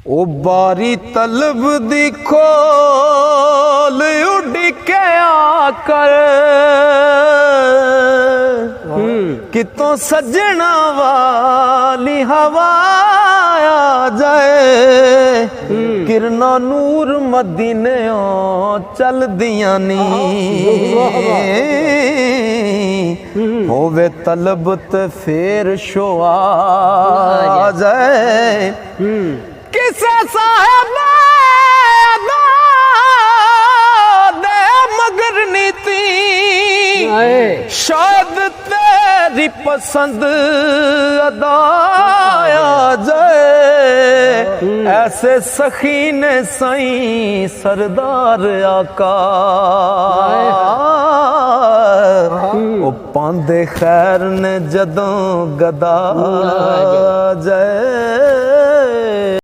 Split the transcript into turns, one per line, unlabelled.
ओ बारी तलब दी खोल उड़ के आकर कितों सजना वाली हवा आ जाए किरना नूर मदीने चल दिया नी होवे तलब ते फेर शो आ जाए किसे साहब दे मगर नीति शायद तेरी पसंद अदा आ जाए ऐसे सखी ने सई सरदार आका ओ पांदे खैर ने जदों गदा जाए